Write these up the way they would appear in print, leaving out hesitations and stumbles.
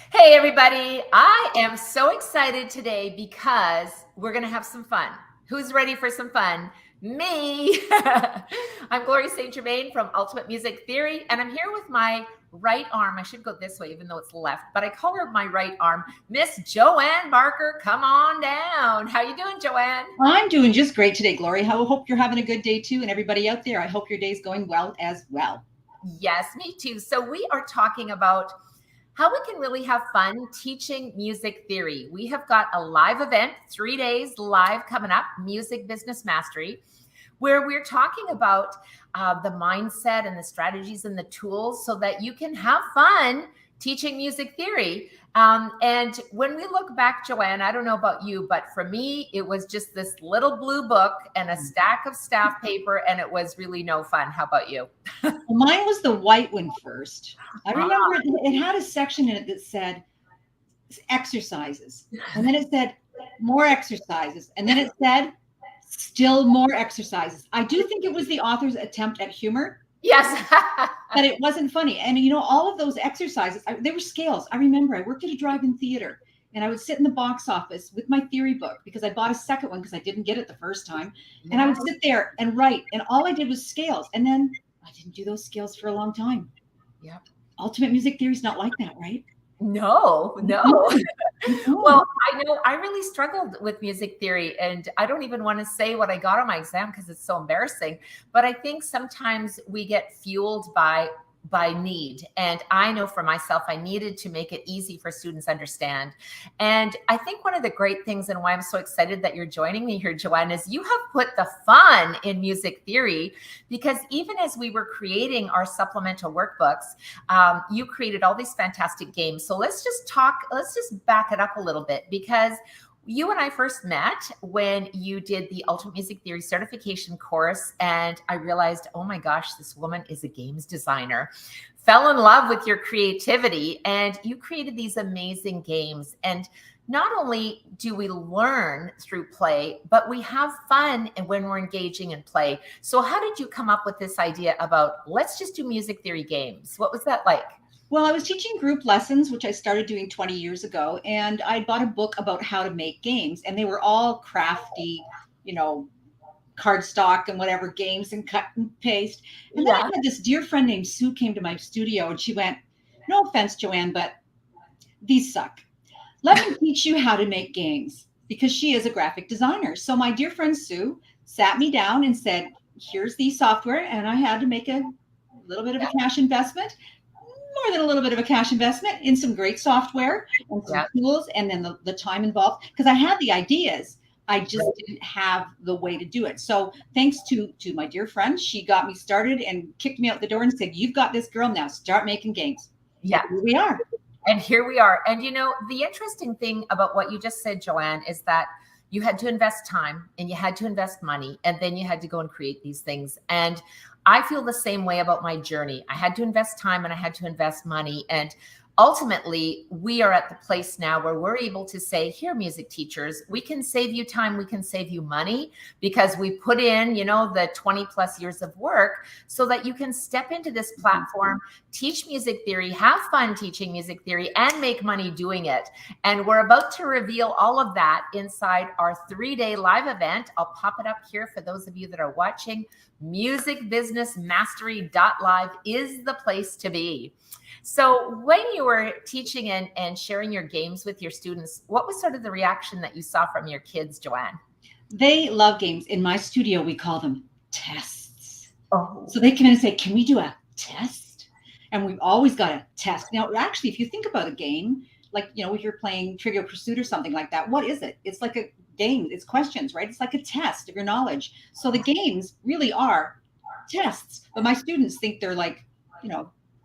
Hey, everybody. I am so excited today because we're going to have some fun. Who's ready for some fun? Me. I'm Gloria St. Germain from Ultimate Music Theory, and I'm here with my right arm. I should go this way, even though it's left, but I call her my right arm, Miss Joanne Barker. Come on down. How you doing, Joanne? I'm doing just great today, Glory. I hope you're having a good day too. And everybody out there, I hope your day's going well as well. Yes, me too. So we are talking about how we can really have fun teaching music theory. We have got a live event, 3 days live coming up, Music Business Mastery, where we're talking about the mindset and the strategies and the tools so that you can have fun teaching music theory. And when we look back, Joanne, I don't know about you, but for me, it was just this little blue book and a stack of staff paper, and it was really no fun. How about you? Well, mine was the white one first. I Ah, remember it had a section in it that said exercises, and then it said more exercises, and then it said still more exercises. I do think it was the author's attempt at humor, yes. but it wasn't funny. And all of those exercises, they were scales. I remember I worked at a drive-in theater, and I would sit in the box office with my theory book because I bought a second one because I didn't get it the first time. And I would sit there and write, and all I did was scales. And then I didn't do those scales for a long time. Yep. Ultimate music theory is not like that, right? No, no. No. Well, I know I really struggled with music theory, and I don't even want to say what I got on my exam because it's so embarrassing. But I think sometimes we get fueled by need. And I know for myself, I needed to make it easy for students to understand. And I think one of the great things and why I'm so excited that you're joining me here, Joanne, is you have put the fun in music theory, because even as we were creating our supplemental workbooks, you created all these fantastic games. So let's just back it up a little bit, because you and I first met when you did the Ultimate Music Theory certification course, and I realized, oh my gosh, this woman is a games designer. Fell in love with your creativity, and you created these amazing games. And not only do we learn through play, but we have fun and when we're engaging in play. So how did you come up with this idea about let's just do music theory games? What was that like? Well, I was teaching group lessons, which I started doing 20 years ago, and I bought a book about how to make games, and they were all crafty, you know, cardstock and whatever games and cut and paste. And then I Yeah. had this dear friend named Sue came to my studio, and she went, "No offense, Joanne, but these suck. Let me teach you how to make games," because she is a graphic designer. So my dear friend Sue sat me down and said, "Here's the software," and I had to make a little bit of a cash investment, more than a little bit of a cash investment in some great software and some Yeah. tools, and then the time involved, because I had the ideas. I just didn't have the way to do it. So thanks to my dear friend, she got me started and kicked me out the door and said, "You've got this, girl. Now start making games." Yeah. Here we are. And here we are. And the interesting thing about what you just said, Joanne, is that you had to invest time and you had to invest money, and then you had to go and create these things. And I feel the same way about my journey. I had to invest time and I had to invest money. And ultimately, we are at the place now where we're able to say, here, music teachers, we can save you time, we can save you money, because we put in, the 20 plus years of work so that you can step into this platform, teach music theory, have fun teaching music theory, and make money doing it. And we're about to reveal all of that inside our 3-day live event. I'll pop it up here for those of you that are watching. MusicBusinessMastery.live is the place to be. So when you were teaching and sharing your games with your students, what was sort of the reaction that you saw from your kids, Joanne? They love games. In my studio, we call them tests. Oh, So they come in and say, "Can we do a test?" And we've always got a test. Now, actually, if you think about a game, like, if you're playing Trivial Pursuit or something like that, what is it? It's like a game. It's questions, right? It's like a test of your knowledge. So the games really are tests. But my students think they're like,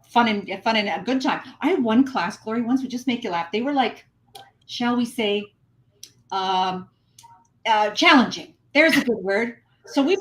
fun and a good time. I had one class, Glory, once would just make you laugh. They were like, shall we say, um, challenging. There's a good word. So we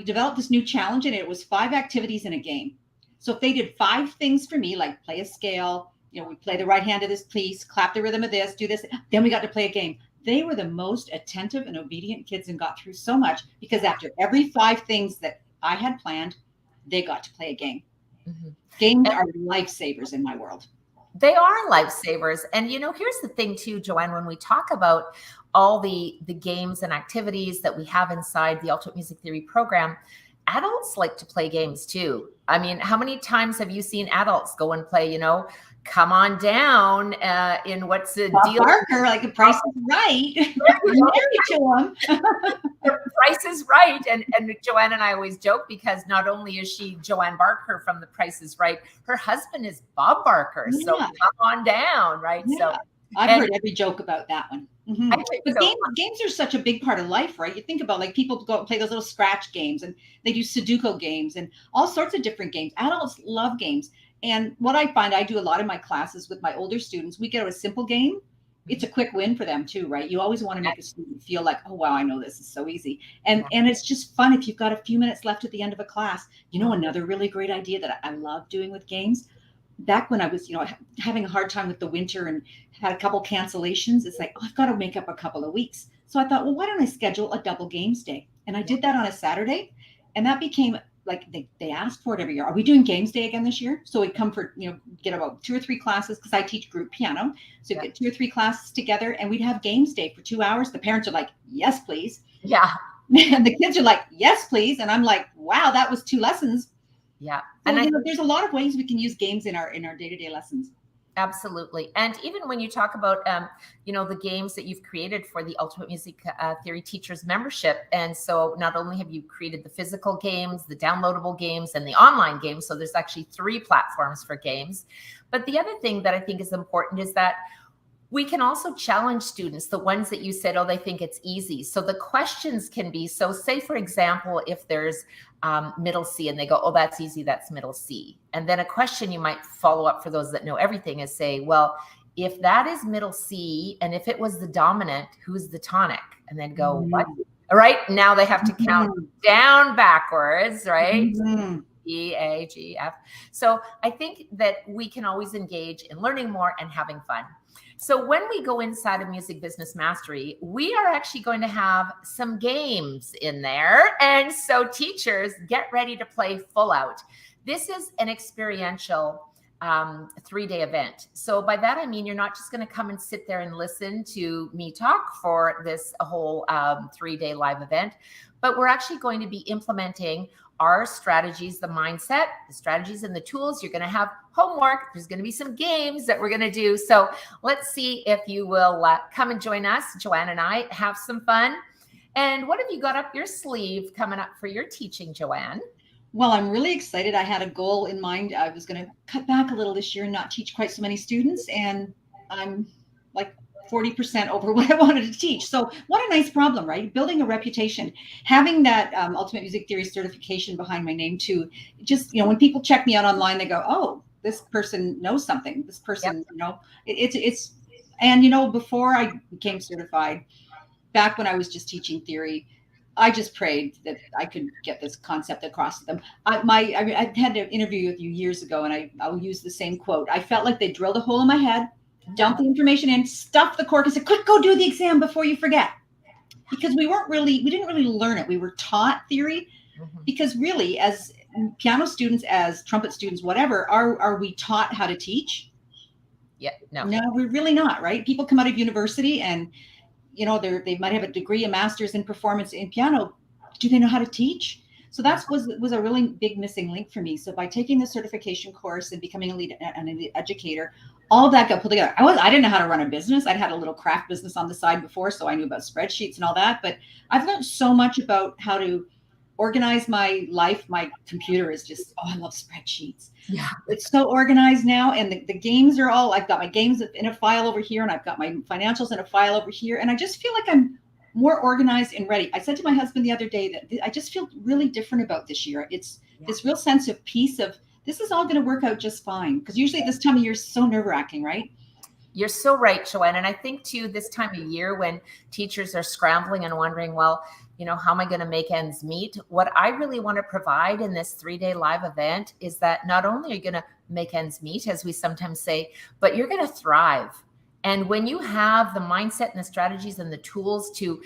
developed this new challenge, and it was 5 activities in a game. So if they did 5 things for me, like play a scale, we play the right hand of this piece, clap the rhythm of this, do this, then we got to play a game. They were the most attentive and obedient kids and got through so much because after every 5 things that I had planned, they got to play a game. mhm. Games are lifesavers in my world. They are lifesavers. And here's the thing too, Joanne, when we talk about all the games and activities that we have inside the Ultimate Music Theory program, adults like to play games too. I mean, how many times have you seen adults go and play, come on down in what's the Bob deal? Barker, like The Price is Right. I'm married to him. The Price is Right. And Joanne and I always joke because not only is she Joanne Barker from The Price is Right, her husband is Bob Barker. Yeah. So come on down, right? Yeah. So I've heard every joke about that one. Mm-hmm. But so games are such a big part of life, right? You think about like people go and play those little scratch games, and they do Sudoku games and all sorts of different games. Adults love games. And what I find, I do a lot of my classes with my older students, we get a simple game. It's a quick win for them too, right? You always want to make a student feel like, oh, wow, I know this is so easy. And it's just fun if you've got a few minutes left at the end of a class. Another really great idea that I love doing with games, back when I was, having a hard time with the winter and had a couple cancellations, it's like, I've got to make up a couple of weeks. So I thought, well, why don't I schedule a double games day? And I did that on a Saturday. And that became like, they asked for it every year. Are we doing games day again this year? So we'd come for, get about 2 or 3 classes, because I teach group piano. So we'd get 2 or 3 classes together, and we'd have games day for 2 hours. The parents are like, yes, please. Yeah. And the kids are like, yes, please. And I'm like, wow, that was 2 lessons. Yeah. So, and there's a lot of ways we can use games in our day-to-day lessons. Absolutely. And even when you talk about, the games that you've created for the Ultimate Music Theory Teachers membership. And so not only have you created the physical games, the downloadable games, and the online games, so there's actually 3 platforms for games. But the other thing that I think is important is that we can also challenge students, the ones that you said, oh, they think it's easy. So the questions can be, so say, for example, if there's middle C and they go, oh, that's easy, that's middle C. And then a question you might follow up for those that know everything is say, well, if that is middle C, and if it was the dominant, who's the tonic? And then go, what? All right, now they have to count down backwards, right? E, A, G, F. So I think that we can always engage in learning more and having fun. So when we go inside of Music Business Mastery, we are actually going to have some games in there. And so teachers, get ready to play full out. This is an experiential 3-day event. So by that, I mean, you're not just going to come and sit there and listen to me talk for this whole 3-day live event, but we're actually going to be implementing our strategies, the mindset, the strategies and the tools. You're going to have homework. There's going to be some games that we're going to do. So let's see if you will come and join us. Joanne and I have some fun. And what have you got up your sleeve coming up for your teaching, Joanne? Well, I'm really excited. I had a goal in mind. I was going to cut back a little this year and not teach quite so many students. And I'm like 40% over what I wanted to teach. So what a nice problem, right? Building a reputation, having that Ultimate Music Theory certification behind my name too. Just, when people check me out online, they go, oh, this person knows something. This person, it's, and before I became certified, back when I was just teaching theory, I just prayed that I could get this concept across to them. I had an interview with you years ago, and I'll use the same quote. I felt like they drilled a hole in my head, dump the information in, stuff the cork, and said, quick, go do the exam before you forget. Because we didn't really learn it. We were taught theory because really, as piano students, as trumpet students, whatever, are we taught how to teach? Yeah, no, we're really not, right? People come out of university and, they might have a degree, a master's in performance in piano. Do they know how to teach? So that was a really big missing link for me. So by taking the certification course and becoming an elite educator, all of that got pulled together. I didn't know how to run a business. I'd had a little craft business on the side before, so I knew about spreadsheets and all that. But I've learned so much about how to organize my life. My computer is just, I love spreadsheets. Yeah, it's so organized now. And the games are all, I've got my games in a file over here, and I've got my financials in a file over here. And I just feel like I'm more organized and ready. I said to my husband the other day that I just feel really different about this year. It's this real sense of peace of this is all going to work out just fine. Because usually this time of year is so nerve-wracking, right? You're so right, Joanne. And I think too, this time of year when teachers are scrambling and wondering, well, how am I going to make ends meet? What I really want to provide in this 3-day live event is that not only are you going to make ends meet, as we sometimes say, but you're going to thrive. And when you have the mindset and the strategies and the tools to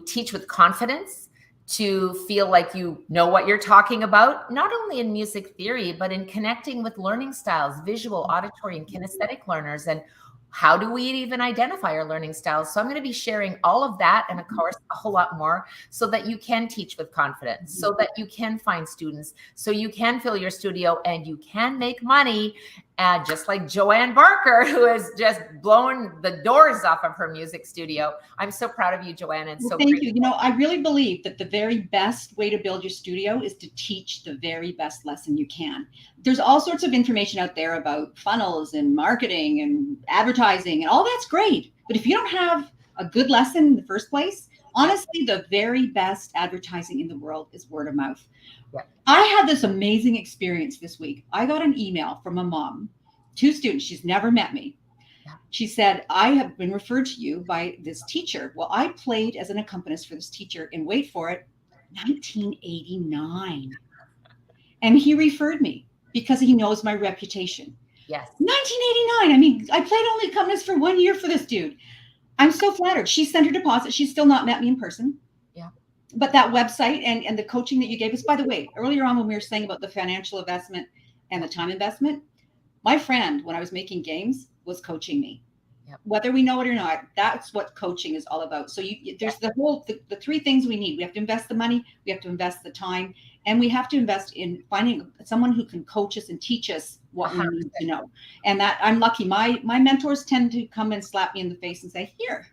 teach with confidence, to feel like you know what you're talking about, not only in music theory, but in connecting with learning styles, visual, auditory, and kinesthetic learners. And how do we even identify our learning styles? So I'm going to be sharing all of that and, of course, a whole lot more so that you can teach with confidence, so that you can find students, so you can fill your studio and you can make money. And just like Joanne Barker, who has just blown the doors off of her music studio. I'm so proud of you, Joanne. And so thank you. You know, I really believe that the very best way to build your studio is to teach the very best lesson you can. There's all sorts of information out there about funnels and marketing and advertising, and all that's great. But if you don't have a good lesson in the first place, honestly, the very best advertising in the world is word of mouth. Yeah. I had this amazing experience this week. I got an email from a mom, 2 students. She's never met me. Yeah. She said, I have been referred to you by this teacher. Well, I played as an accompanist for this teacher in, wait for it, 1989. And he referred me because he knows my reputation. Yes. 1989. I mean, I played only accompanist for 1 year for this dude. I'm so flattered. She sent her deposit. She's still not met me in person. Yeah. But that website and the coaching that you gave us, by the way, earlier on when we were saying about the financial investment and the time investment, my friend, when I was making games, was coaching me. Yep. Whether we know it or not, that's what coaching is all about. So there's the 3 things we need. We have to invest the money, we have to invest the time, and we have to invest in finding someone who can coach us and teach us what 100%. We need to know. And that I'm lucky. My mentors tend to come and slap me in the face and say, here,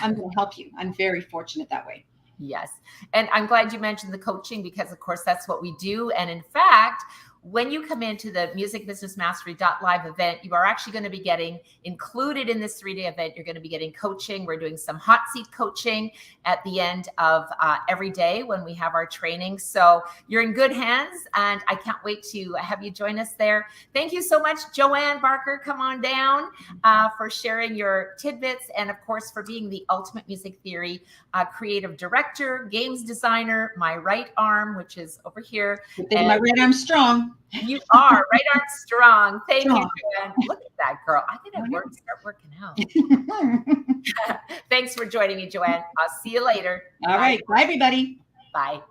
I'm going to help you. I'm very fortunate that way. Yes. And I'm glad you mentioned the coaching because, of course, that's what we do. And in fact, when you come into the MusicBusinessMastery.live event, you are actually going to be getting included in this 3-day event. You're going to be getting coaching. We're doing some hot seat coaching at the end of every day when we have our training. So you're in good hands, and I can't wait to have you join us there. Thank you so much, Joanne Barker. Come on down for sharing your tidbits and, of course, for being the ultimate music theory creative director, games designer, my right arm, which is over here. And my right arm's strong. You are right arm strong. Thank you, Joanne. Look at that girl. I could start working out. Thanks for joining me, Joanne. I'll see you later. All right. Bye, everybody. Bye.